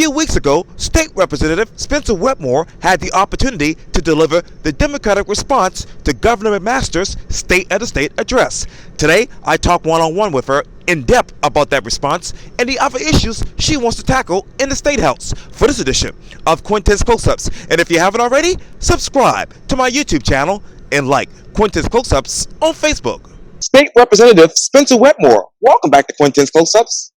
few weeks ago, State Representative Spencer Wetmore had the opportunity to deliver the Democratic response to Governor McMaster's State of the State address. Today, I talked one-on-one with her in depth about that response and the other issues she wants to tackle in the State House for this edition of Quintin's Close-Ups. And if you haven't already, subscribe to my YouTube channel and like Quintin's Close-Ups on Facebook. State Representative Spencer Wetmore, welcome back to Quintin's Close-Ups.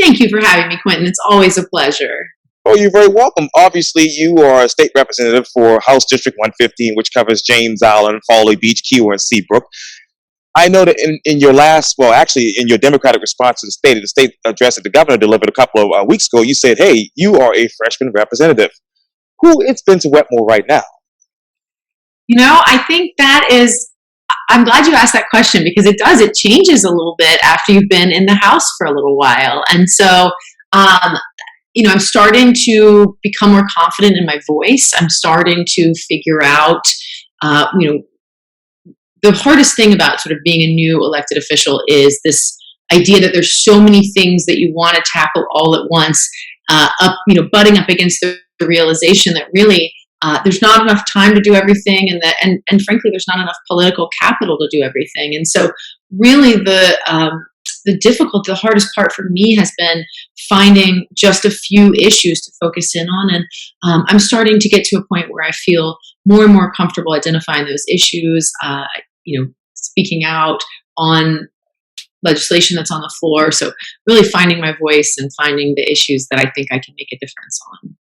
Thank you for having me, Quintin. It's always a pleasure. Oh, you're very welcome. Obviously, you are a state representative for House District 115, which covers James Island, Foley Beach, Keywood, and Seabrook. I know that in your in your Democratic response to the state address that the governor delivered a couple of weeks ago, you said, hey, you are a freshman representative. Who is Spencer Wetmore right now? I think I'm glad you asked that question because it changes a little bit after you've been in the House for a little while. And so, I'm starting to become more confident in my voice. I'm starting to figure out, the hardest thing about sort of being a new elected official is this idea that there's so many things that you want to tackle all at once, butting up against the realization that really there's not enough time to do everything, and frankly, there's not enough political capital to do everything. And so, really, the hardest part for me has been finding just a few issues to focus in on, and I'm starting to get to a point where I feel more and more comfortable identifying those issues. Speaking out on legislation that's on the floor. So, really finding my voice and finding the issues that I think I can make a difference on.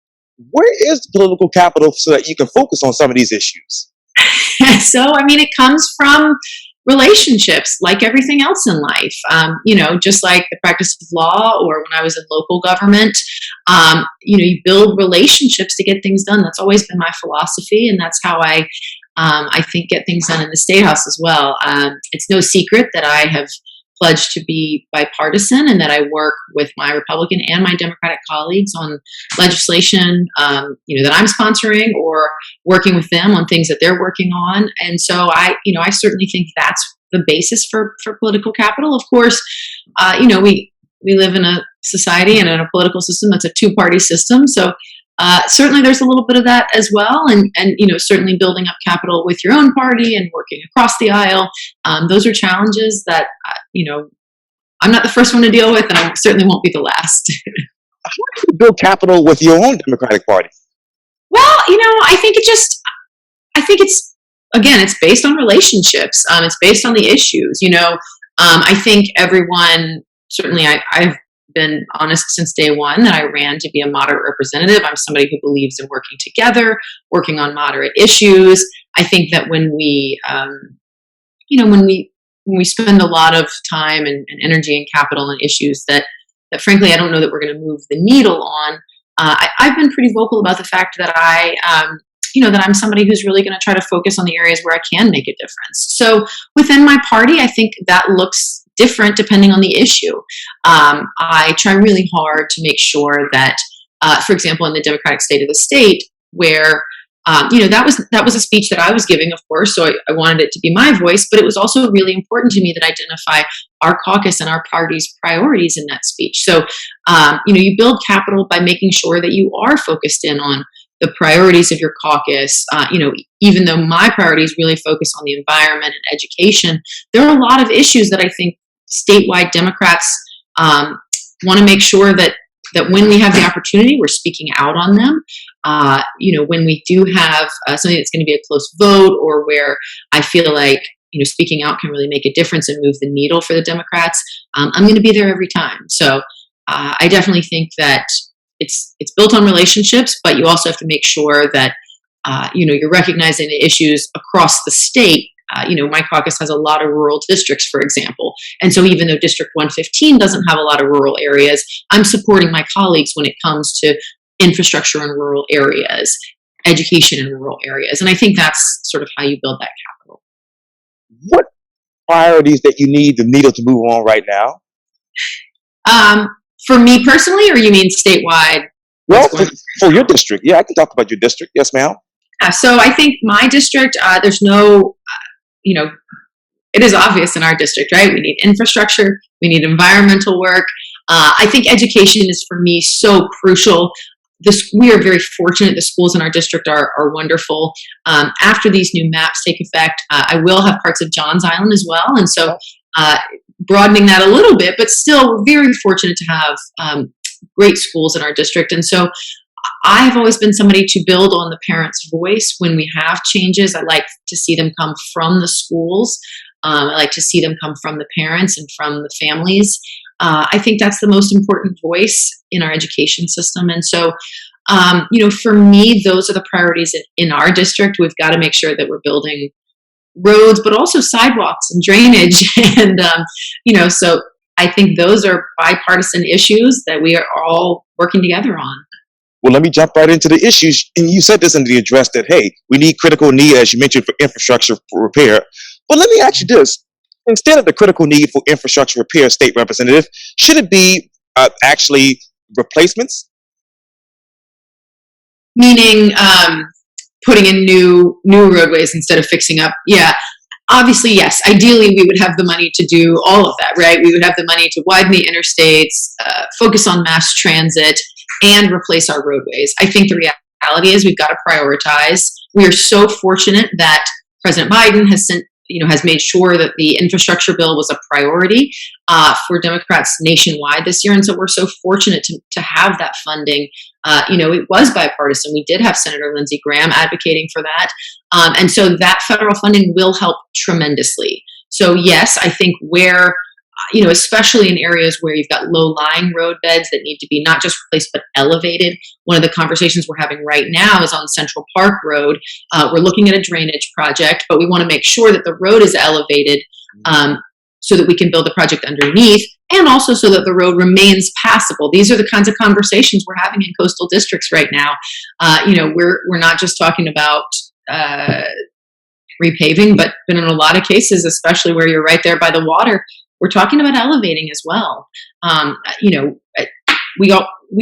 Where is the political capital so that you can focus on some of these issues? So, it comes from relationships like everything else in life. Just like the practice of law or when I was in local government, you build relationships to get things done. That's always been my philosophy. And that's how I think get things done in the State House as well. It's no secret that I have pledged to be bipartisan and that I work with my Republican and my Democratic colleagues on legislation, that I'm sponsoring or working with them on things that they're working on. And so I certainly think that's the basis for political capital. Of course, we live in a society and in a political system that's a two-party system. So certainly there's a little bit of that as well. And certainly building up capital with your own party and working across the aisle. Those are challenges that, I'm not the first one to deal with, and I certainly won't be the last. How do you build capital with your own Democratic Party? Well, I think it's based on relationships. It's based on the issues. I think everyone, certainly I've been honest since day one that I ran to be a moderate representative. I'm somebody who believes in working together, working on moderate issues. I think that when we spend a lot of time and energy and capital on issues that frankly I don't know that we're going to move the needle on. I've been pretty vocal about the fact that that I'm somebody who's really going to try to focus on the areas where I can make a difference. So within my party, I think that looks different depending on the issue. I try really hard to make sure that, for example, in the Democratic State of the State, where that was a speech that I was giving, of course, so I wanted it to be my voice, but it was also really important to me that I identify our caucus and our party's priorities in that speech. So, you build capital by making sure that you are focused in on the priorities of your caucus. Even though my priorities really focus on the environment and education, there are a lot of issues that I think statewide Democrats want to make sure that when we have the opportunity, we're speaking out on them. When we do have something that's going to be a close vote or where I feel like, speaking out can really make a difference and move the needle for the Democrats, I'm going to be there every time. So I definitely think that it's built on relationships, but you also have to make sure that, you're recognizing the issues across the state. My caucus has a lot of rural districts, for example. And so even though District 115 doesn't have a lot of rural areas, I'm supporting my colleagues when it comes to infrastructure in rural areas, education in rural areas. And I think that's sort of how you build that capital. What priorities that you need the needle to move on right now? For me personally, or you mean statewide? Well, for your district. Yeah, I can talk about your district. Yes, ma'am. So I think my district, there's no, it is obvious in our district, right? We need infrastructure, we need environmental work, I think education is, for me, so crucial. We are very fortunate. The schools in our district are wonderful. After these new maps take effect, I will have parts of Johns Island as well. And so broadening that a little bit, but still we're very fortunate to have great schools in our district. And so I've always been somebody to build on the parents' voice when we have changes. I like to see them come from the schools. I like to see them come from the parents and from the families. I think that's the most important voice in our education system. And so, for me, those are the priorities in our district. We've got to make sure that we're building roads, but also sidewalks and drainage. And, so I think those are bipartisan issues that we are all working together on. Well, let me jump right into the issues. And you said this in the address that, hey, we need critical need, as you mentioned, for infrastructure repair. But let me ask you this. Instead of the critical need for infrastructure repair, State Representative, should it be actually replacements? Meaning putting in new roadways instead of fixing up? Yeah. Obviously, yes. Ideally, we would have the money to do all of that, right? We would have the money to widen the interstates, focus on mass transit, and replace our roadways. I think the reality is we've got to prioritize. We are so fortunate that President Biden has made sure that the infrastructure bill was a priority for Democrats nationwide this year. And so we're so fortunate to have that funding. It was bipartisan. We did have Senator Lindsey Graham advocating for that. And so that federal funding will help tremendously. So yes, I think where, especially in areas where you've got low-lying road beds that need to be not just replaced, but elevated. One of the conversations we're having right now is on Central Park Road. We're looking at a drainage project, but we want to make sure that the road is elevated so that we can build the project underneath, and also so that the road remains passable. These are the kinds of conversations we're having in coastal districts right now. We're not just talking about repaving, but in a lot of cases, especially where you're right there by the water, we're talking about elevating as well. We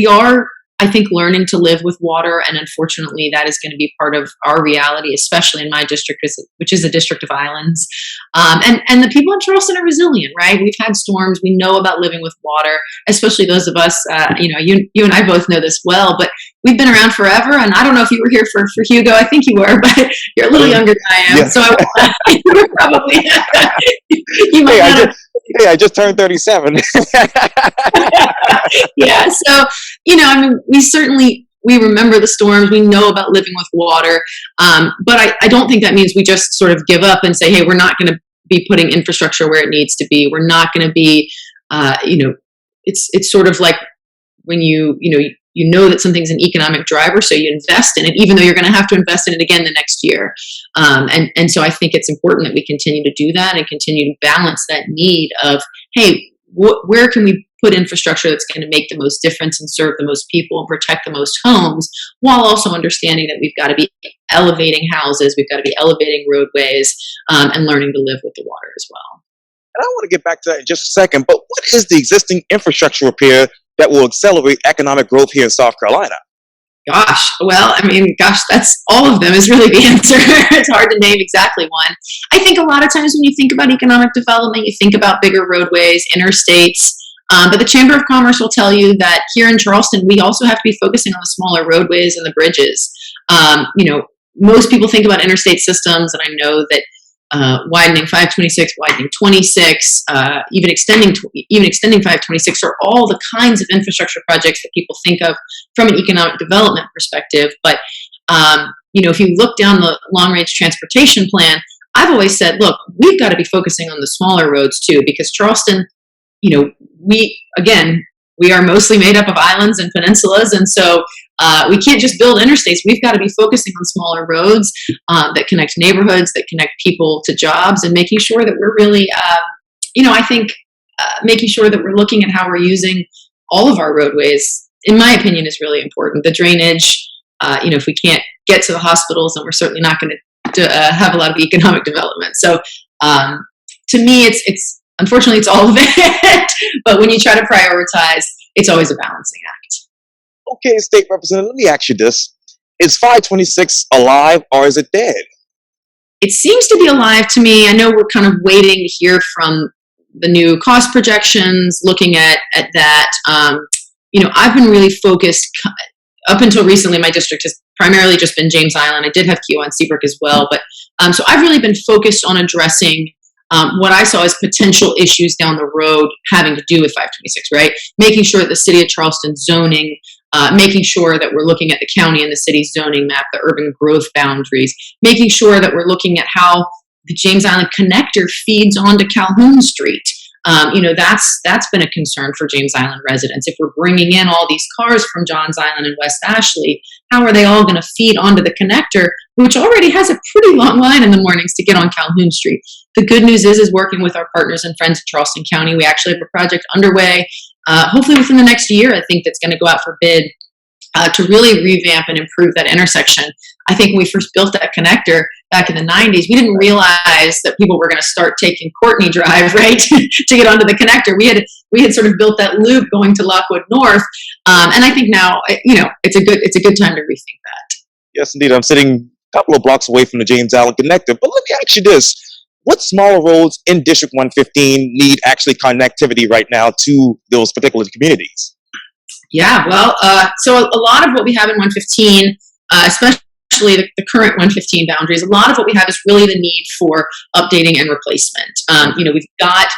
are, I think, learning to live with water, and unfortunately, that is going to be part of our reality, especially in my district, which is a district of islands. And the people in Charleston are resilient, right? We've had storms. We know about living with water, especially those of us. You and I both know this well, but we've been around forever. And I don't know if you were here for Hugo. I think you were, but you're a little younger than I am, yeah. So you were probably you might not have. Hey, I just turned 37. Yeah. So, we remember the storms. We know about living with water. But I don't think that means we just sort of give up and say, hey, we're not going to be putting infrastructure where it needs to be. We're not going to be, it's sort of like when you know that something's an economic driver, so you invest in it, even though you're going to have to invest in it again the next year. And so I think it's important that we continue to do that and continue to balance that need of, hey, where can we put infrastructure that's going to make the most difference and serve the most people and protect the most homes, while also understanding that we've got to be elevating houses, we've got to be elevating roadways, and learning to live with the water as well. And I want to get back to that in just a second, but what is the existing infrastructure repair that will accelerate economic growth here in South Carolina? That's all of them is really the answer. It's hard to name exactly one. I think a lot of times when you think about economic development, you think about bigger roadways, interstates, but the Chamber of Commerce will tell you that here in Charleston, we also have to be focusing on the smaller roadways and the bridges. Most people think about interstate systems, and I know that widening 526, widening 26, even extending 526 are all the kinds of infrastructure projects that people think of from an economic development perspective. But if you look down the long-range transportation plan, I've always said, look, we've got to be focusing on the smaller roads too, because Charleston, we are mostly made up of islands and peninsulas, and so we can't just build interstates. We've got to be focusing on smaller roads that connect neighborhoods, that connect people to jobs, and making sure that we're really, making sure that we're looking at how we're using all of our roadways, in my opinion, is really important. The drainage, if we can't get to the hospitals, then we're certainly not going to have a lot of economic development. So to me, it's unfortunately, it's all of it. But when you try to prioritize, it's always a balancing act. Okay, State Representative, let me ask you this. Is 526 alive or is it dead? It seems to be alive to me. I know we're kind of waiting to hear from the new cost projections, looking at that. I've been really focused up until recently. My district has primarily just been James Island. I did have Keowee Seabrook as well, but so I've really been focused on addressing what I saw as potential issues down the road having to do with 526, right? Making sure that the city of Charleston zoning, making sure that we're looking at the county and the city's zoning map, the urban growth boundaries, making sure that we're looking at how the James Island connector feeds onto Calhoun Street. That's been a concern for James Island residents. If we're bringing in all these cars from Johns Island and West Ashley, how are they all going to feed onto the connector, which already has a pretty long line in the mornings to get on Calhoun Street? The good news is working with our partners and friends at Charleston County, we actually have a project underway, hopefully within the next year, I think, that's going to go out for bid to really revamp and improve that intersection. I think when we first built that connector back in the 90s, we didn't realize that people were going to start taking Courtney Drive, right, to get onto the connector. We had sort of built that loop going to Lockwood North, and I think now, it's a good time to rethink that. Yes, indeed. I'm sitting a couple of blocks away from the James Island connector, but let me ask you this. What smaller roads in District 115 need actually connectivity right now to those particular communities? Yeah, well, so a lot of what we have in 115, especially the current 115 boundaries, a lot of what we have is really the need for updating and replacement. We've got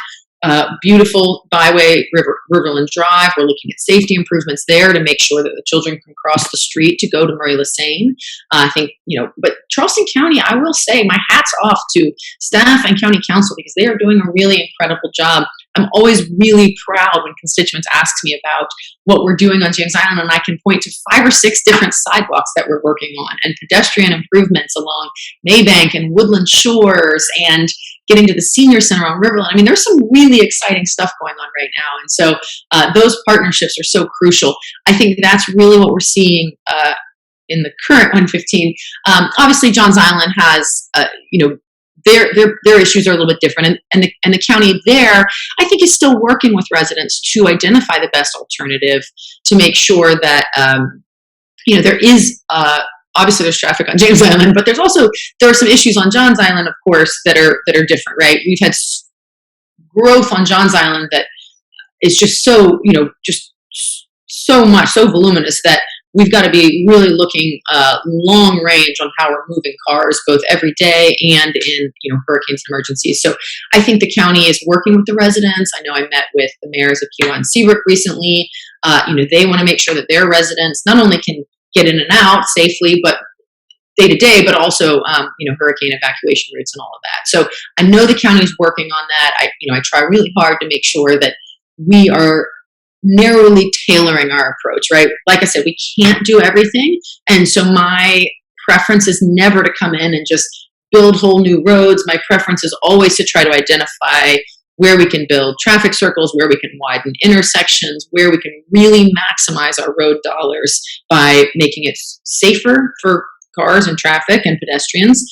beautiful byway Riverland Drive. We're looking at safety improvements there to make sure that the children can cross the street to go to Murray Lassane. I think, but Charleston County, I will say my hat's off to staff and county council because they are doing a really incredible job. I'm always really proud when constituents ask me about what we're doing on James Island, and I can point to 5 or 6 different sidewalks that we're working on and pedestrian improvements along Maybank and Woodland Shores and getting to the senior center on Riverland. I mean, there's some really exciting stuff going on right now. And so those partnerships are so crucial. I think that's really what we're seeing in the current 115. Obviously, Johns Island has, their issues are a little bit different. And the county there, I think, is still working with residents to identify the best alternative to make sure that, there is, obviously there's traffic on James Island, but there are some issues on Johns Island, of course, that are different, right? We've had growth on Johns Island that is just so, just so much, so voluminous that we've got to be really looking long range on how we're moving cars, both every day and in hurricanes and emergencies. So I think the county is working with the residents. I know I met with the mayors of Keowee and Seabrook recently. They want to make sure that their residents not only can get in and out safely, but day to day, but also hurricane evacuation routes and all of that. So I know the county is working on that. I try really hard to make sure that we are narrowly tailoring our approach, right? Like I said, we can't do everything. And so my preference is never to come in and just build whole new roads. My preference is always to try to identify where we can build traffic circles, where we can widen intersections, where we can really maximize our road dollars by making it safer for cars and traffic and pedestrians,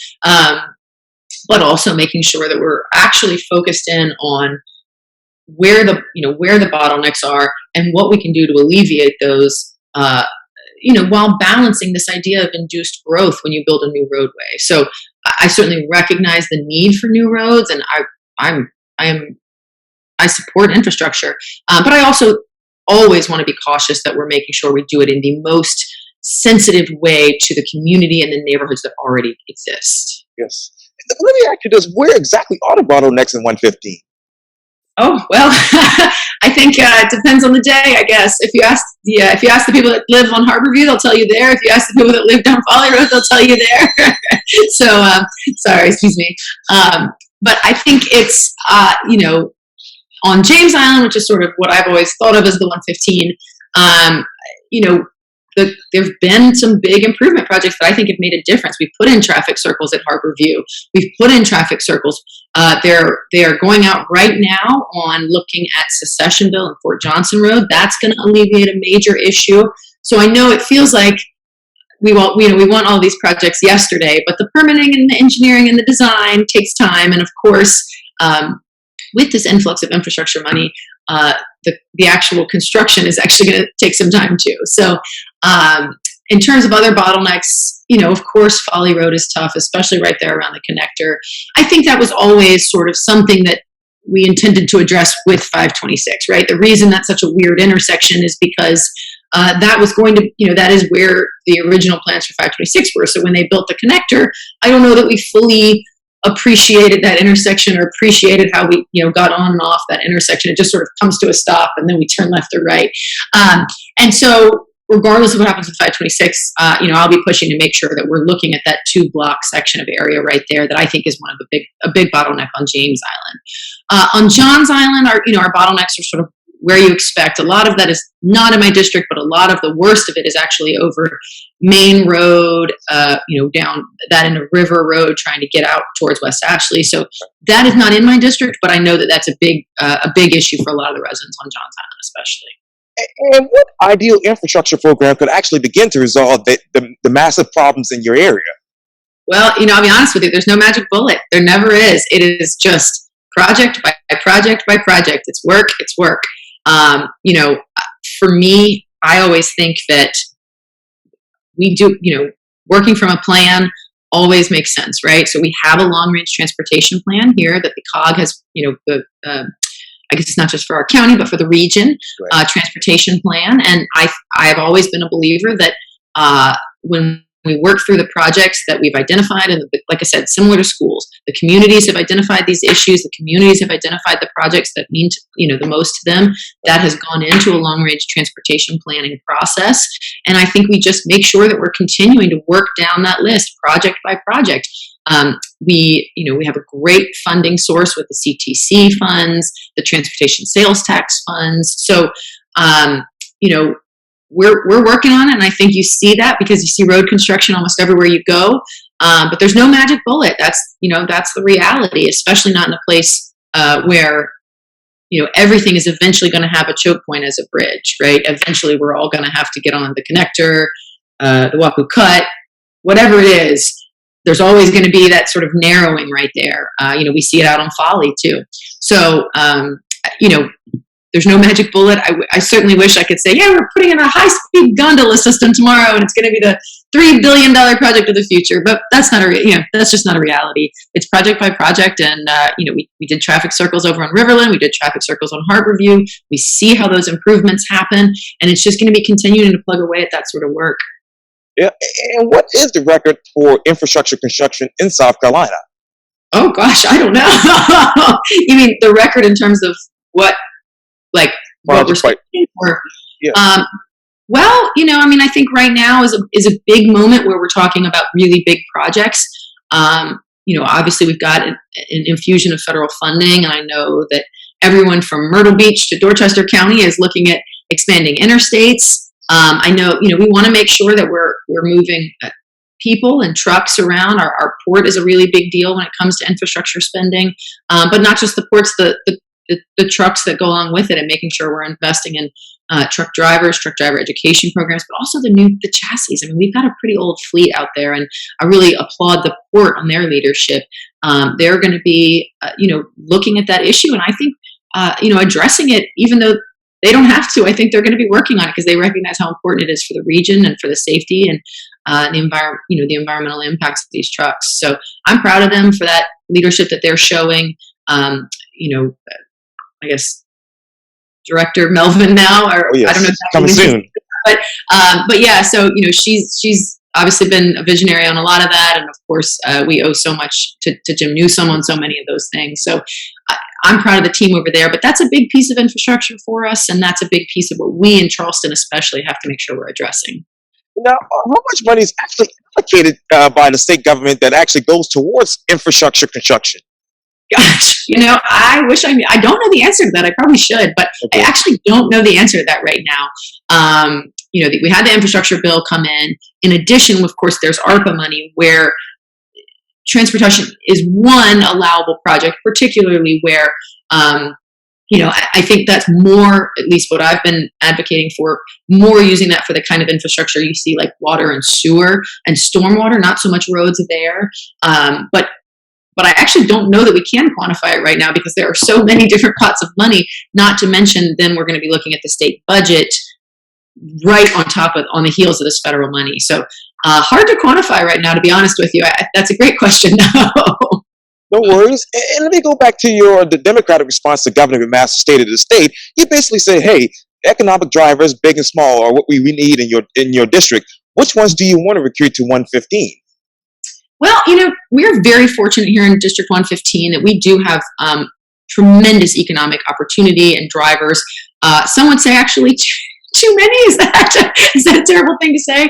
but also making sure that we're actually focused in on where the bottlenecks are and what we can do to alleviate those, while balancing this idea of induced growth when you build a new roadway. So I certainly recognize the need for new roads, and I support infrastructure, but I also always want to be cautious that we're making sure we do it in the most sensitive way to the community and the neighborhoods that already exist. Yes. Let me ask you this: where exactly are the bottlenecks in 115? Oh, well, I think it depends on the day, I guess. If you ask the people that live on Harborview, they'll tell you there. If you ask the people that live down Folly Road, they'll tell you there. So, sorry, excuse me. But I think it's, on James Island, which is sort of what I've always thought of as the 115, there have been some big improvement projects that I think have made a difference. We've put in traffic circles at Harborview. We've put in traffic circles. They are going out right now on looking at Secessionville and Fort Johnson Road. That's going to alleviate a major issue. So I know it feels like we want all these projects yesterday, but the permitting and the engineering and the design takes time. And of course, with this influx of infrastructure money, the actual construction is actually going to take some time too. So in terms of other bottlenecks, of course, Folly Road is tough, especially right there around the connector. I think that was always sort of something that we intended to address with 526, right? The reason that's such a weird intersection is because that was going to, that is where the original plans for 526 were. So when they built the connector, I don't know that we fully appreciated that intersection or appreciated how we, got on and off that intersection. It just sort of comes to a stop and then we turn left or right. And so regardless of what happens with 526, I'll be pushing to make sure that we're looking at that 2-block section of area right there that I think is one of a big bottleneck on James Island. On Johns Island, our bottlenecks are sort of where you expect. A lot of that is not in my district, but a lot of the worst of it is actually over Main Road, down that into River Road, trying to get out towards West Ashley. So that is not in my district, but I know that that's a big issue for a lot of the residents on Johns Island, especially. And what ideal infrastructure program could actually begin to resolve the massive problems in your area? Well, I'll be honest with you, there's no magic bullet. There never is. It is just project by project by project. It's work. For me, I always think that we do, working from a plan always makes sense, right? So we have a long-range transportation plan here that the COG has, I guess it's not just for our county, but for the region, right. Transportation plan. And I've always been a believer that when we work through the projects that we've identified, and like I said, similar to schools, the communities have identified these issues, the communities have identified the projects that mean the most to them, that has gone into a long-range transportation planning process. And I think we just make sure that we're continuing to work down that list project by project. We have a great funding source with the CTC funds, the transportation sales tax funds. So, we're working on it, and I think you see that because you see road construction almost everywhere you go. But there's no magic bullet. That's the reality, especially not in a place where everything is eventually going to have a choke point as a bridge, right? Eventually, we're all going to have to get on the connector, the Wapu Cut, whatever it is. There's always going to be that sort of narrowing right there. We see it out on Folly too. So, there's no magic bullet. I certainly wish I could say, yeah, we're putting in a high-speed gondola system tomorrow, and it's going to be the $3 billion project of the future. But that's not that's just not a reality. It's project by project, and we did traffic circles over on Riverland. We did traffic circles on Harborview. We see how those improvements happen, and it's just going to be continuing to plug away at that sort of work. Yeah, and what is the record for infrastructure construction in South Carolina? Oh gosh, I don't know. You mean the record in terms of what? Like what we're saying for. Yeah. I think right now is a big moment where we're talking about really big projects. Obviously we've got an infusion of federal funding, and I know that everyone from Myrtle Beach to Dorchester County is looking at expanding interstates. I know, we want to make sure that we're moving people and trucks around. Our port is a really big deal when it comes to infrastructure spending, but not just the ports, the trucks that go along with it, and making sure we're investing in truck driver education programs, but also the chassis. I mean, we've got a pretty old fleet out there, and I really applaud the port on their leadership. They're going to be, looking at that issue, and I think, addressing it, even though they don't have to. I think they're going to be working on it because they recognize how important it is for the region and for the safety and the environmental impacts of these trucks. So I'm proud of them for that leadership that they're showing. I guess Director Melvin now, or yes. I don't know exactly. Coming soon. But yeah, so she's obviously been a visionary on a lot of that, and of course we owe so much to Jim Newsom on so many of those things. So I'm proud of the team over there. But that's a big piece of infrastructure for us, and that's a big piece of what we in Charleston especially have to make sure we're addressing. Now, how much money is actually allocated by the state government that actually goes towards infrastructure construction? Gosh, I wish I don't know the answer to that. I probably should, but okay. I actually don't know the answer to that right now. We had the infrastructure bill come in. In addition, of course, there's ARPA money where transportation is one allowable project, particularly where, I think that's more, at least what I've been advocating for, more using that for the kind of infrastructure you see like water and sewer and stormwater, not so much roads there. But I actually don't know that we can quantify it right now because there are so many different pots of money, not to mention then we're going to be looking at the state budget right on the heels of this federal money. So hard to quantify right now, to be honest with you. That's a great question. No worries. And let me go back to the Democratic response to Governor McMaster State of the State. You basically say, hey, economic drivers, big and small, are what we need in your district. Which ones do you want to recruit to 115? Well, we're very fortunate here in District 115 that we do have tremendous economic opportunity and drivers. Some would say actually too many. Is that a terrible thing to say?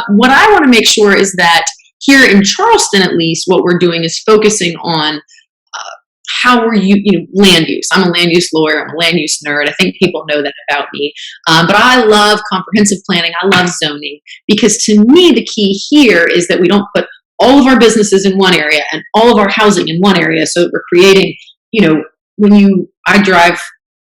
What I want to make sure is that here in Charleston, at least, what we're doing is focusing on how we're land use. I'm a land use lawyer. I'm a land use nerd. I think people know that about me. But I love comprehensive planning. I love zoning, because to me, the key here is that we don't put all of our businesses in one area and all of our housing in one area. So we're creating, I drive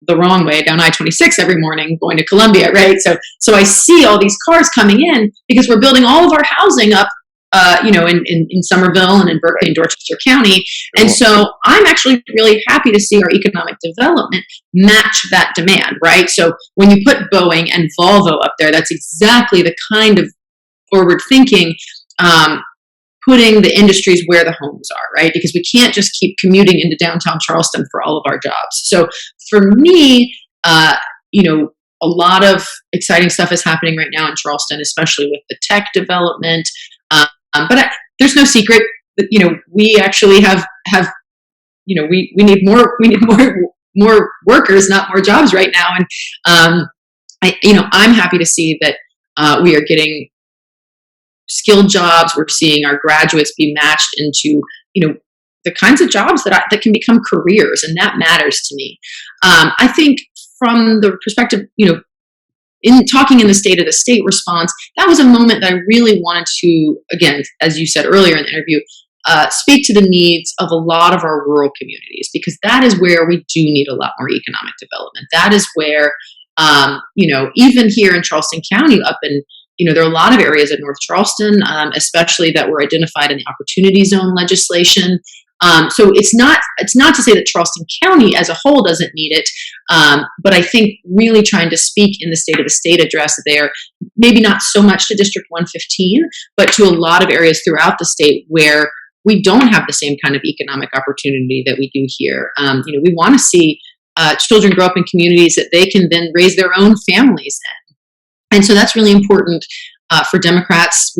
the wrong way down I-26 every morning going to Columbia, right? So I see all these cars coming in because we're building all of our housing up, in Somerville and in Berkeley and Dorchester County. And so I'm actually really happy to see our economic development match that demand, right? So when you put Boeing and Volvo up there, that's exactly the kind of forward thinking, putting the industries where the homes are, right? Because we can't just keep commuting into downtown Charleston for all of our jobs. So for me, a lot of exciting stuff is happening right now in Charleston, especially with the tech development. But there's no secret that, we actually have we need more workers, not more jobs right now. And I'm happy to see that we are getting skilled jobs. We're seeing our graduates be matched into, the kinds of jobs that can become careers, and that matters to me. I think from the perspective, in talking in the State of the State response, that was a moment that I really wanted to, again, as you said earlier in the interview, speak to the needs of a lot of our rural communities, because that is where we do need a lot more economic development. That is where, even here in Charleston County, up in, there are a lot of areas in North Charleston, especially that were identified in the Opportunity Zone legislation. So it's not to say that Charleston County as a whole doesn't need it, but I think really trying to speak in the State of the State address there, maybe not so much to District 115, but to a lot of areas throughout the state where we don't have the same kind of economic opportunity that we do here. We want to see children grow up in communities that they can then raise their own families in. And so that's really important for Democrats.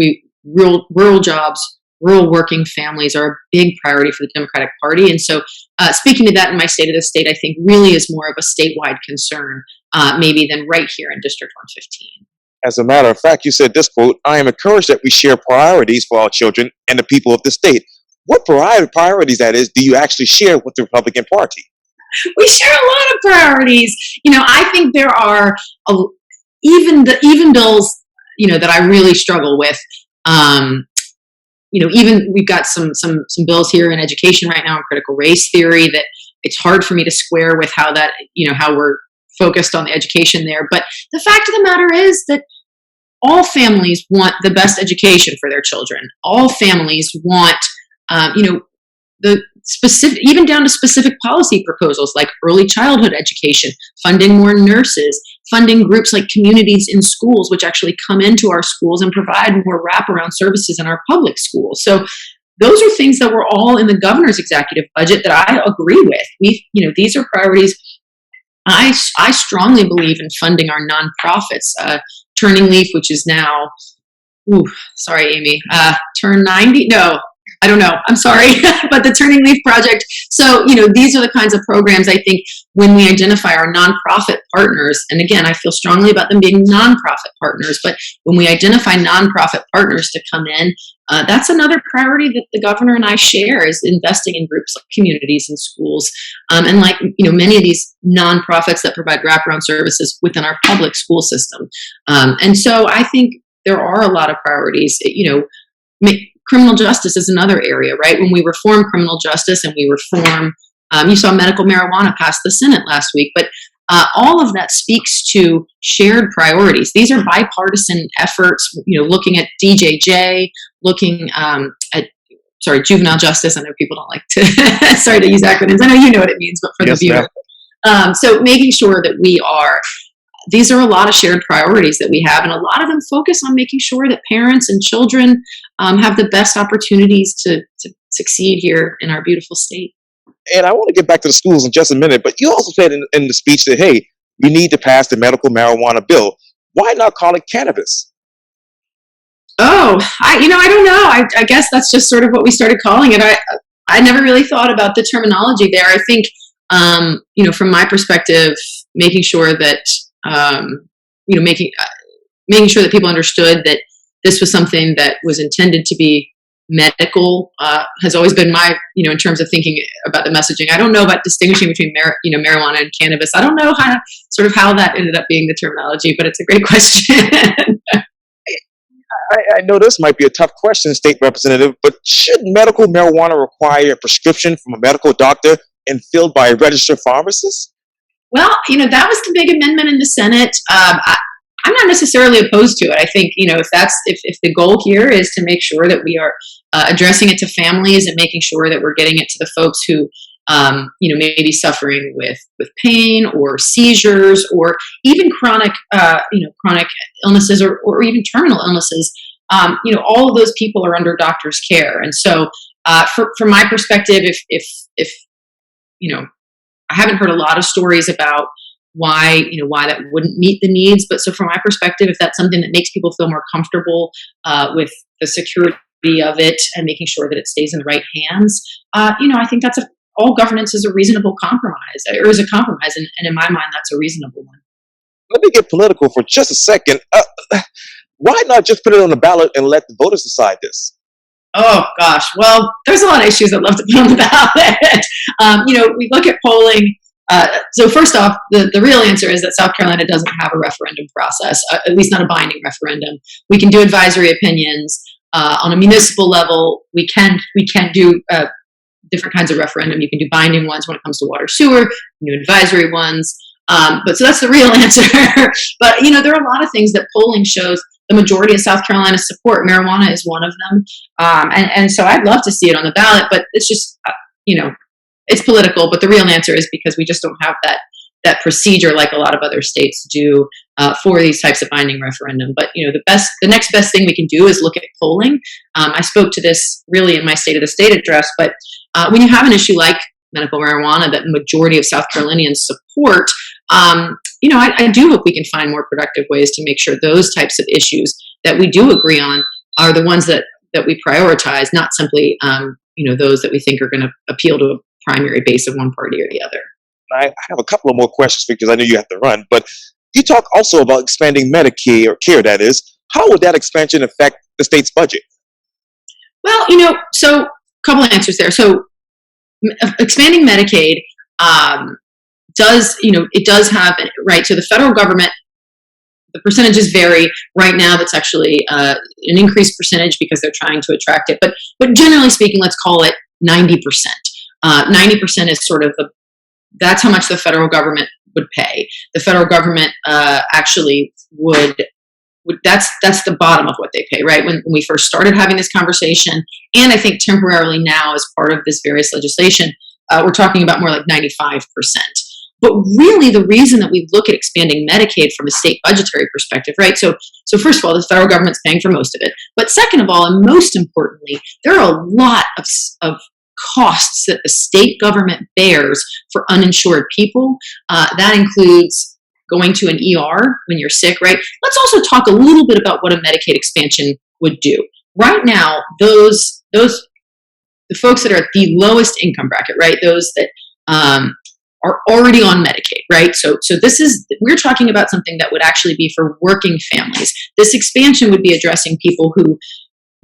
Rural jobs, rural working families are a big priority for the Democratic Party. And so speaking to that in my State of the State, I think really is more of a statewide concern, maybe than right here in District 115. As a matter of fact, you said this quote, I am encouraged that we share priorities for our children and the people of the state. What priorities, that is, do you actually share with the Republican Party? We share a lot of priorities. I think there are even bills, that I really struggle with. Even we've got some bills here in education right now on critical race theory that it's hard for me to square with how that, how we're focused on the education there. But the fact of the matter is that all families want the best education for their children. All families want, the specific, even down to specific policy proposals like early childhood education, funding more nurses, funding groups like Communities in Schools, which actually come into our schools and provide more wraparound services in our public schools. So those are things that were all in the governor's executive budget that I agree with. These are priorities. I strongly believe in funding our nonprofits. Turning Leaf, which is now, sorry, Amy, turn 90? No, I don't know. I'm sorry, but the Turning Leaf Project. So, these are the kinds of programs I think when we identify our nonprofit partners, and again, I feel strongly about them being nonprofit partners, but when we identify nonprofit partners to come in, that's another priority that the governor and I share, is investing in groups like Communities in Schools, and like, many of these nonprofits that provide wraparound services within our public school system. And so I think there are a lot of priorities, criminal justice is another area, right? When we reform criminal justice and we reform, you saw medical marijuana pass the Senate last week, but all of that speaks to shared priorities. These are bipartisan efforts, looking at DJJ, looking at, juvenile justice. I know people don't like to, sorry to use acronyms. I know you know what it means, but for the viewer. So making sure that these are a lot of shared priorities that we have, and a lot of them focus on making sure that parents and children have the best opportunities to succeed here in our beautiful state. And I want to get back to the schools in just a minute, but you also said in the speech that, hey, we need to pass the medical marijuana bill. Why not call it cannabis? Oh, I don't know. I guess that's just sort of what we started calling it. I never really thought about the terminology there. I think, from my perspective, making sure that, making sure that people understood that this was something that was intended to be medical has always been my, in terms of thinking about the messaging. I don't know about distinguishing between marijuana and cannabis. I don't know how that ended up being the terminology, but it's a great question. I know this might be a tough question, State Representative, but should medical marijuana require a prescription from a medical doctor and filled by a registered pharmacist? Well, that was the big amendment in the Senate. I'm not necessarily opposed to it. I think, if the goal here is to make sure that we are addressing it to families and making sure that we're getting it to the folks who, may be suffering with pain or seizures or even chronic illnesses or even terminal illnesses, all of those people are under doctor's care. And so, from my perspective, if I haven't heard a lot of stories about why that wouldn't meet the needs. But so from my perspective, if that's something that makes people feel more comfortable with the security of it and making sure that it stays in the right hands, I think all governance is a reasonable compromise, or is a compromise. And in my mind, that's a reasonable one. Let me get political for just a second. Why not just put it on the ballot and let the voters decide this? Oh, gosh. Well, there's a lot of issues I'd love to put on the ballot. We look at polling. So first off, the real answer is that South Carolina doesn't have a referendum process, at least not a binding referendum. We can do advisory opinions. On a municipal level, we can do different kinds of referendum. You can do binding ones when it comes to water, sewer, you can do advisory ones. But so that's the real answer. But, there are a lot of things that polling shows the majority of South Carolina support. Marijuana is one of them. And so I'd love to see it on the ballot, but it's just, it's political. But the real answer is because we just don't have that procedure like a lot of other states do for these types of binding referendum. But, the next best thing we can do is look at polling. I spoke to this really in my State of the State address, but when you have an issue like medical marijuana that the majority of South Carolinians support, I do hope we can find more productive ways to make sure those types of issues that we do agree on are the ones that we prioritize, not simply, those that we think are going to appeal to a primary base of one party or the other. I have a couple of more questions because I know you have to run, but you talk also about expanding Medicare, or care that is. How would that expansion affect the state's budget? Well, so a couple of answers there. So expanding Medicaid does have, right, so the federal government, the percentages vary. Right now, that's actually an increased percentage because they're trying to attract it. But generally speaking, let's call it 90%. 90% is sort of that's how much the federal government would pay. The federal government actually would that's the bottom of what they pay, right? When we first started having this conversation, and I think temporarily now as part of this various legislation, we're talking about more like 95%. But really, the reason that we look at expanding Medicaid from a state budgetary perspective, right? So first of all, the federal government's paying for most of it. But second of all, and most importantly, there are a lot of costs that the state government bears for uninsured people. That includes going to an ER when you're sick, right? Let's also talk a little bit about what a Medicaid expansion would do. Right now, the folks that are at the lowest income bracket, right? Those that are already on Medicaid, right? So we're talking about something that would actually be for working families. This expansion would be addressing people who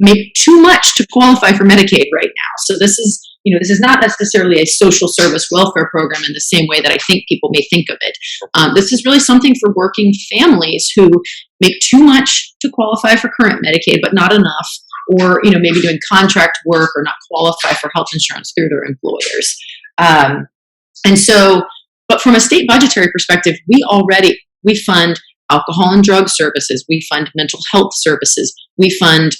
make too much to qualify for Medicaid right now. So this is not necessarily a social service welfare program in the same way that I think people may think of it. This is really something for working families who make too much to qualify for current Medicaid, but not enough, or maybe doing contract work or not qualify for health insurance through their employers. And so, but from a state budgetary perspective, we fund alcohol and drug services, we fund mental health services, we fund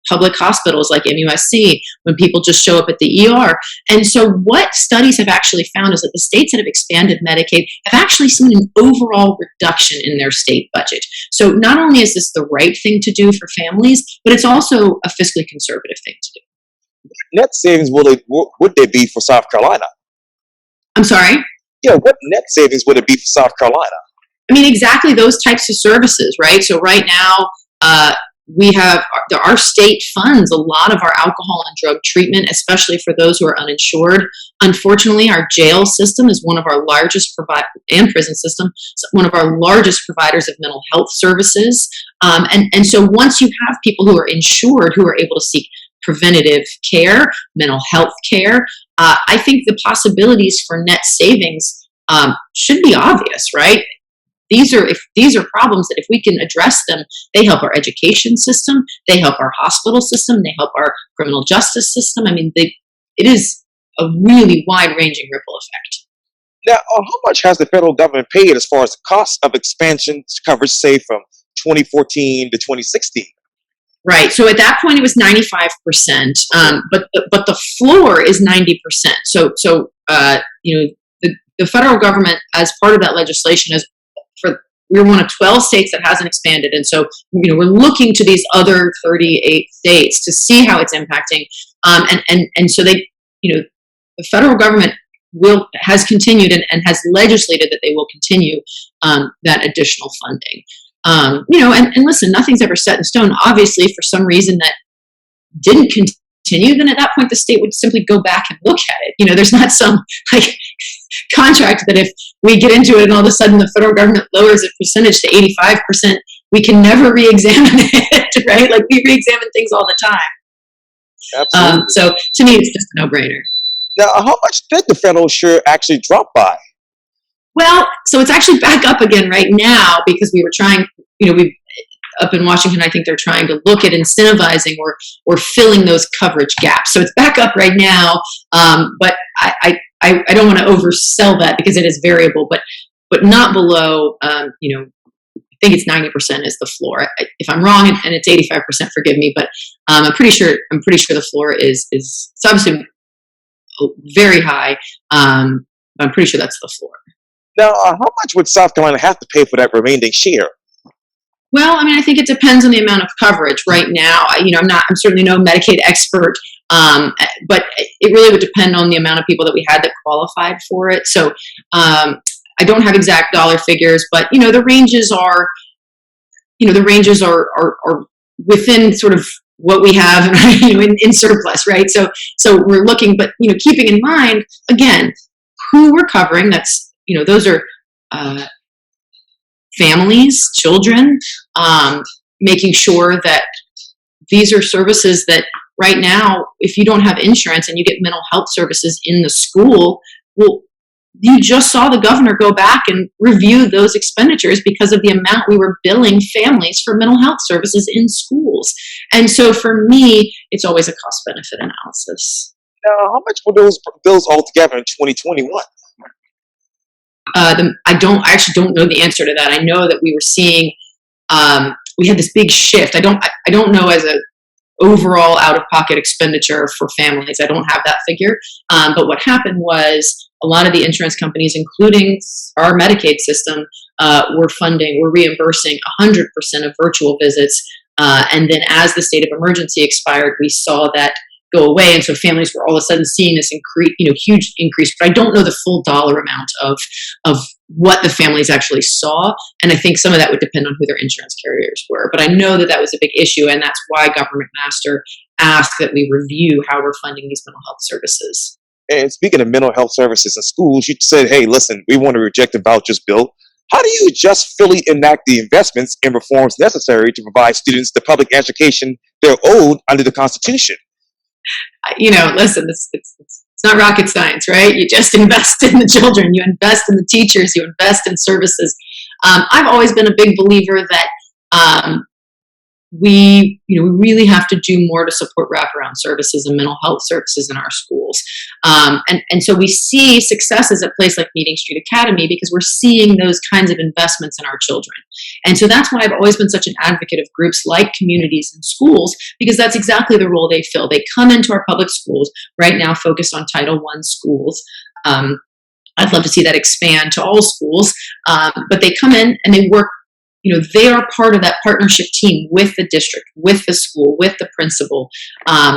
public hospitals like MUSC when people just show up at the ER. And so what studies have actually found is that the states that have expanded Medicaid have actually seen an overall reduction in their state budget. So not only is this the right thing to do for families, but it's also a fiscally conservative thing to do. net savings would they be for South Carolina? I'm sorry? Yeah, what net savings would it be for South Carolina? I mean, exactly those types of services, right? So right now, we have our state funds a lot of our alcohol and drug treatment, especially for those who are uninsured. Unfortunately, our jail system is one of our largest and prison system, one of our largest providers of mental health services. And so once you have people who are insured who are able to seek preventative care, mental health care, I think the possibilities for net savings should be obvious, right? These are problems that if we can address them, they help our education system, they help our hospital system, they help our criminal justice system. I mean, it is a really wide-ranging ripple effect. Now, how much has the federal government paid as far as the cost of expansion coverage, say, from 2014 to 2016? Right. So at that point, it was 95%, but the floor is 90%. So the federal government, as part of that legislation, we're one of 12 states that hasn't expanded, and so we're looking to these other 38 states to see how it's impacting, and so the federal government has continued and has legislated that they will continue that additional funding. And listen, nothing's ever set in stone. Obviously, for some reason that didn't continue, then at that point the state would simply go back and look at it. There's not some contract that if we get into it and all of a sudden the federal government lowers the percentage to 85%, we can never re-examine it, right? Like we re-examine things all the time. Absolutely. So to me, it's just a no-brainer. Now, how much did the federal share actually drop by? Well, so it's actually back up again right now because we were trying, we up in Washington, I think they're trying to look at incentivizing or filling those coverage gaps. So it's back up right now, but I don't want to oversell that because it is variable, but not below, I think it's 90% is the floor. If I'm wrong and it's 85%, forgive me, but I'm pretty sure the floor is it's obviously very high. But I'm pretty sure that's the floor. Now, how much would South Carolina have to pay for that remaining share? Well, I mean, I think it depends on the amount of coverage. Right now, I'm certainly no Medicaid expert, but it really would depend on the amount of people that we had that qualified for it. So I don't have exact dollar figures, but the ranges are within sort of what we have, in surplus, right? So we're looking, but keeping in mind again who we're covering. That's those are families, children, making sure that these are services that right now, if you don't have insurance and you get mental health services in the school, well, you just saw the governor go back and review those expenditures because of the amount we were billing families for mental health services in schools. And so for me, it's always a cost-benefit analysis. Now, how much were those bills altogether in 2021? I actually don't know the answer to that. I know that we were seeing, we had this big shift. I don't know as a overall out-of-pocket expenditure for families. I don't have that figure. But what happened was a lot of the insurance companies, including our Medicaid system, were reimbursing 100% of virtual visits. And then as the state of emergency expired, we saw that go away, and so families were all of a sudden seeing this huge increase. But I don't know the full dollar amount of what the families actually saw, and I think some of that would depend on who their insurance carriers were. But I know that was a big issue, and that's why Governor McMaster asked that we review how we're funding these mental health services. And speaking of mental health services in schools, you said, "Hey, listen, we want to reject the vouchers bill." How do you just fully enact the investments and reforms necessary to provide students the public education they're owed under the Constitution? Listen, it's not rocket science, right? You just invest in the children, you invest in the teachers, you invest in services. I've always been a big believer that we really have to do more to support wraparound services and mental health services in our schools. And so we see successes at places like Meeting Street Academy because we're seeing those kinds of investments in our children. And so that's why I've always been such an advocate of groups like communities and schools, because that's exactly the role they fill. They come into our public schools, right now focused on Title I schools. I'd love to see that expand to all schools, but they come in and they work they are part of that partnership team with the district, with the school, with the principal,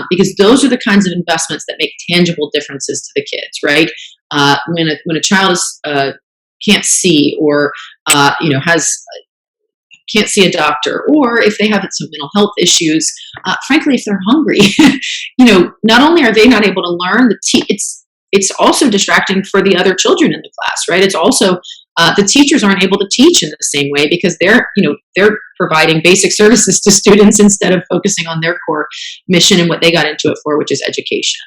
because those are the kinds of investments that make tangible differences to the kids, right? When a child is, can't see, or can't see a doctor, or if they have some mental health issues, frankly, if they're hungry, not only are they not able to learn, it's also distracting for the other children in the class, right? It's also the teachers aren't able to teach in the same way because they're providing basic services to students instead of focusing on their core mission and what they got into it for, which is education.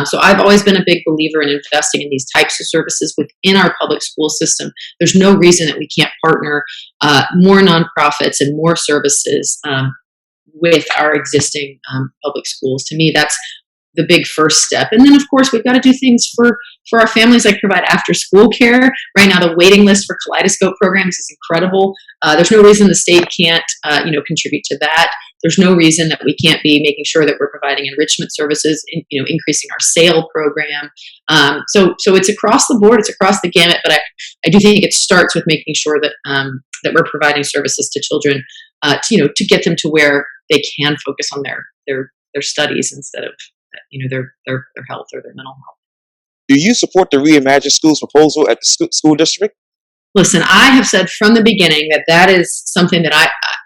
So I've always been a big believer in investing in these types of services within our public school system. There's no reason that we can't partner more nonprofits and more services with our existing public schools. To me, that's the big first step. And then, of course, we've got to do things for our families, like provide after-school care. Right now, the waiting list for Kaleidoscope programs is incredible. There's no reason the state can't, contribute to that. There's no reason that we can't be making sure that we're providing enrichment services, increasing our SAIL program. So it's across the board, it's across the gamut. But I do think it starts with making sure that that we're providing services to children, to get them to where they can focus on their studies instead of their health or their mental health. Do you support the Reimagine Schools proposal at the school district? Listen, I have said from the beginning that is something that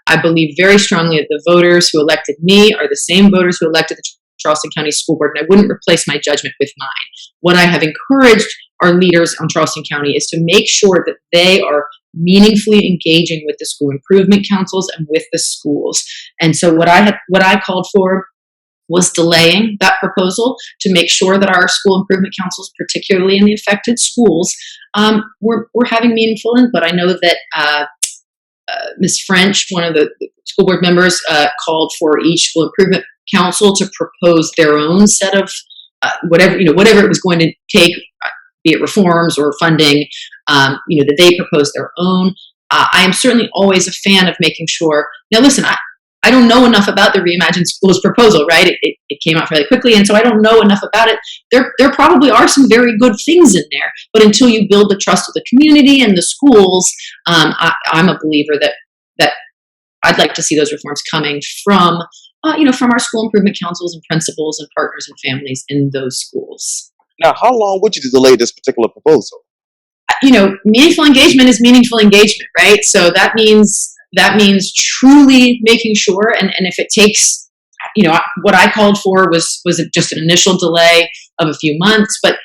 I believe very strongly that the voters who elected me are the same voters who elected the Charleston County School Board, and I wouldn't replace my judgment with mine. What I have encouraged our leaders on Charleston County is to make sure that they are meaningfully engaging with the school improvement councils and with the schools. And so what I called for was delaying that proposal to make sure that our school improvement councils, particularly in the affected schools, were having meaningful input. I know that Ms. French, one of the school board members, called for each school improvement council to propose their own set of whatever it was going to take, be it reforms or funding, that they propose their own. I am certainly always a fan of making sure. Now, listen, I don't know enough about the Reimagine Schools proposal, right? It came out fairly quickly, and so I don't know enough about it. There probably are some very good things in there, but until you build the trust of the community and the schools, I'm a believer that I'd like to see those reforms coming from our school improvement councils and principals and partners and families in those schools. Now, how long would you delay this particular proposal? Meaningful engagement is meaningful engagement, right? So that means truly making sure, and if it takes, what I called for was just an initial delay of a few months, but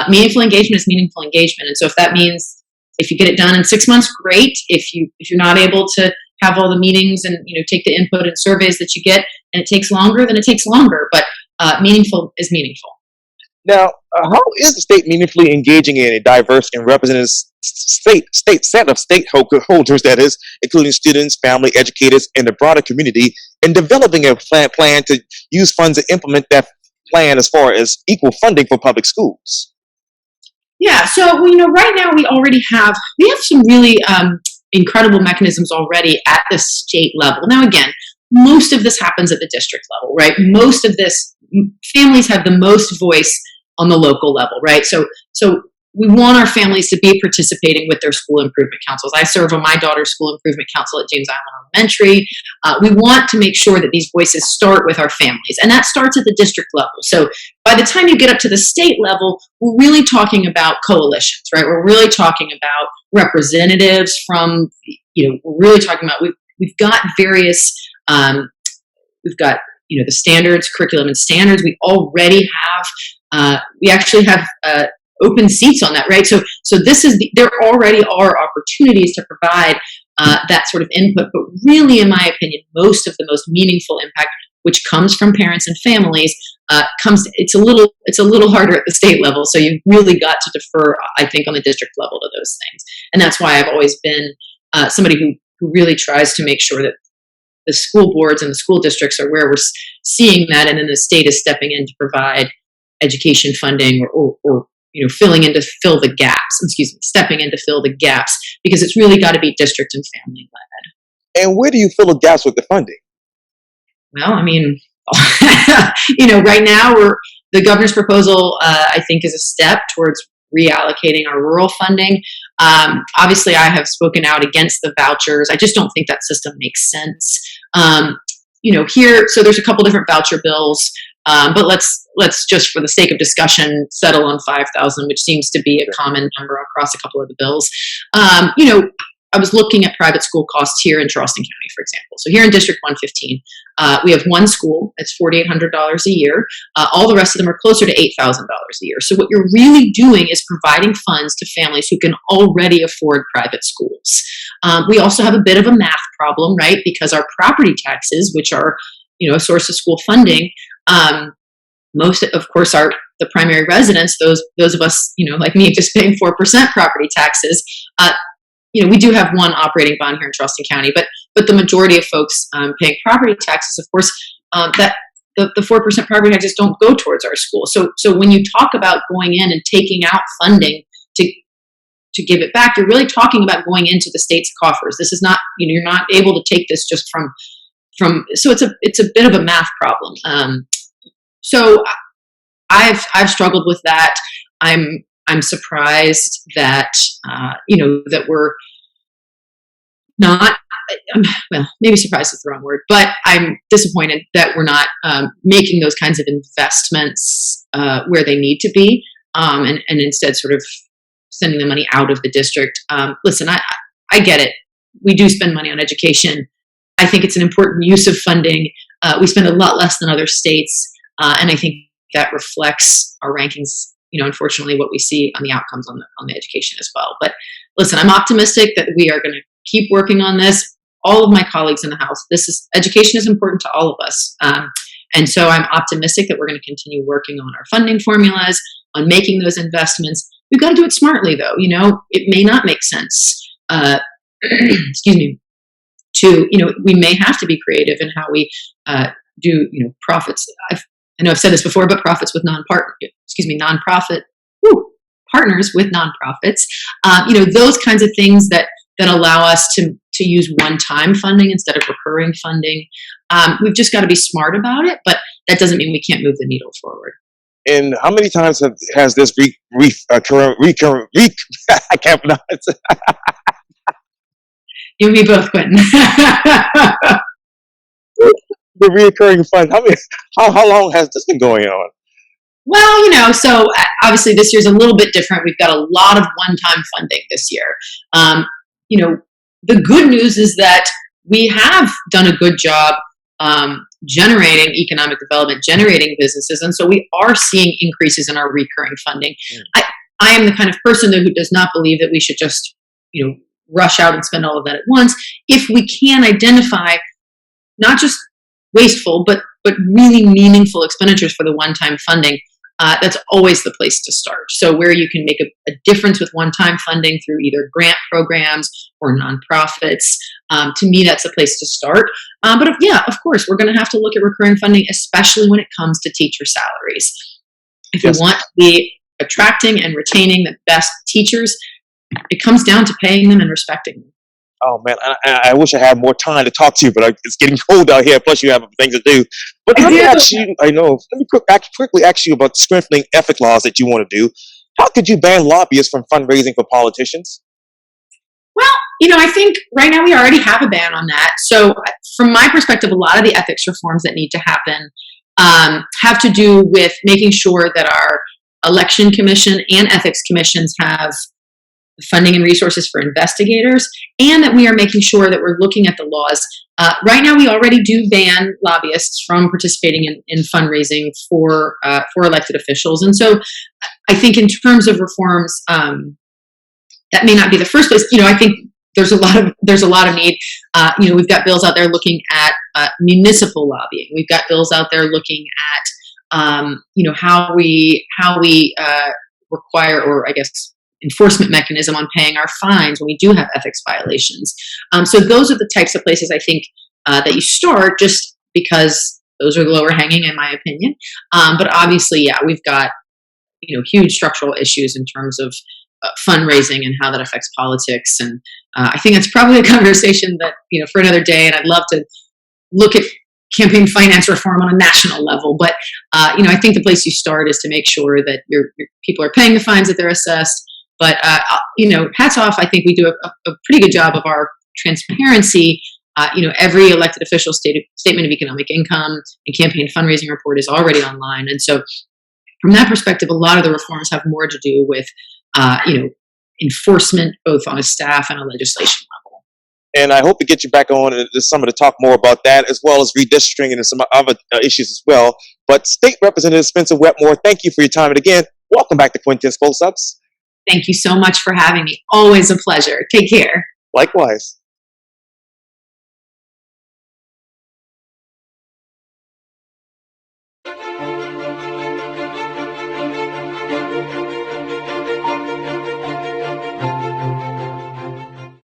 meaningful engagement is meaningful engagement. And so if that means, if you get it done in 6 months, great. If you're not able to have all the meetings and take the input and surveys that you get, and it takes longer, then it takes longer. But meaningful is meaningful. Now, how is the state meaningfully engaging in a diverse and representative set of stakeholders, that is, including students, family, educators, and the broader community, in developing a plan to use funds to implement that plan as far as equal funding for public schools? Yeah, so right now we have some really incredible mechanisms already at the state level. Now, again, most of this happens at the district level, right? Most of this, families have the most voice on the local level, right? So we want our families to be participating with their school improvement councils. I serve on my daughter's school improvement council at James Island Elementary. We want to make sure that these voices start with our families, and that starts at the district level. So by the time you get up to the state level, we're really talking about coalitions, right? We're really talking about representatives from, we're really talking about, we've got various, we've got, the standards, curriculum and standards. We already have, we actually have open seats on that, right? So there already are opportunities to provide that sort of input, but really, in my opinion, most of the most meaningful impact, which comes from parents and families, it's a little harder at the state level. So you've really got to defer, I think, on the district level to those things. And that's why I've always been somebody who really tries to make sure that the school boards and the school districts are where we're seeing that, and then the state is stepping in to provide education funding or stepping in to fill the gaps, because it's really got to be district and family led. And where do you fill the gaps with the funding? Well, I mean, right now the governor's proposal, I think, is a step towards reallocating our rural funding. Obviously, I have spoken out against the vouchers. I just don't think that system makes sense. Here, so there's a couple different voucher bills, but let's just, for the sake of discussion, settle on 5,000, which seems to be a common number across a couple of the bills. I was looking at private school costs here in Charleston County, for example. So here in District 115, we have one school. It's $4,800 a year. All the rest of them are closer to $8,000 a year. So what you're really doing is providing funds to families who can already afford private schools. We also have a bit of a math problem, right? Because our property taxes, which are, a source of school funding, most, of course, are the primary residents. Those of us, like me, just paying 4% property taxes. We do have one operating bond here in Charleston County, but the majority of folks paying property taxes, of course, that the 4% property taxes don't go towards our school. So when you talk about going in and taking out funding to give it back, you're really talking about going into the state's coffers. This is not, you're not able to take this just from. So it's a bit of a math problem. So I've struggled with that. I'm surprised that, that we're not, well, maybe surprised is the wrong word, but I'm disappointed that we're not making those kinds of investments where they need to be, and instead sort of sending the money out of the district. Listen, I get it. We do spend money on education. I think it's an important use of funding. We spend a lot less than other states, and I think that reflects our rankings. Unfortunately, what we see on the outcomes on the education as well. But listen, I'm optimistic that we are going to keep working on this. All of my colleagues in the House, education is important to all of us. And so I'm optimistic that we're going to continue working on our funding formulas, on making those investments. We've got to do it smartly, though. It may not make sense, excuse me, we may have to be creative in how we do, profits. I know I've said this before, but profits with nonprofit partners with nonprofits. Those kinds of things that allow us to use one-time funding instead of recurring funding. We've just got to be smart about it, but that doesn't mean we can't move the needle forward. And how many times has this I can't pronounce it. You and me both, Quintin. The reoccurring fund. How long has this been going on? Well, so obviously this year's a little bit different. We've got a lot of one-time funding this year. The good news is that we have done a good job generating economic development, generating businesses, and so we are seeing increases in our recurring funding. I am the kind of person though who does not believe that we should just, rush out and spend all of that at once. If we can identify not just wasteful, but really meaningful expenditures for the one-time funding, that's always the place to start. So where you can make a difference with one-time funding through either grant programs or nonprofits, to me, that's a place to start. But of course, we're going to have to look at recurring funding, especially when it comes to teacher salaries. If Yes. we want to be attracting and retaining the best teachers, it comes down to paying them and respecting them. Oh man, I wish I had more time to talk to you, but it's getting cold out here. Plus, you have things to do. But let me ask you. Let me quickly ask you about strengthening ethic laws that you want to do. How could you ban lobbyists from fundraising for politicians? Well, I think right now we already have a ban on that. So, from my perspective, a lot of the ethics reforms that need to happen have to do with making sure that our election commission and ethics commissions have funding and resources for investigators, and that we are making sure that we're looking at the laws. Right now, we already do ban lobbyists from participating in fundraising for elected officials, and so I think in terms of reforms, that may not be the first place. I think there's a lot of need. We've got bills out there looking at municipal lobbying. We've got bills out there looking at how we require, or I guess, enforcement mechanism on paying our fines when we do have ethics violations. So those are the types of places I think that you start, just because those are the lower hanging, in my opinion. But obviously, we've got huge structural issues in terms of fundraising and how that affects politics. And I think that's probably a conversation that for another day. And I'd love to look at campaign finance reform on a national level. But I think the place you start is to make sure that your people are paying the fines that they're assessed. But hats off. I think we do a pretty good job of our transparency. Every elected official statement of economic income and campaign fundraising report is already online, and so from that perspective, a lot of the reforms have more to do with enforcement, both on a staff and a legislation level. And I hope to get you back on this summer to talk more about that, as well as redistricting and some other issues as well. But State Representative Spencer Wetmore, thank you for your time. And again, welcome back to Quintin's Close-Ups. Thank you so much for having me. Always a pleasure. Take care. Likewise.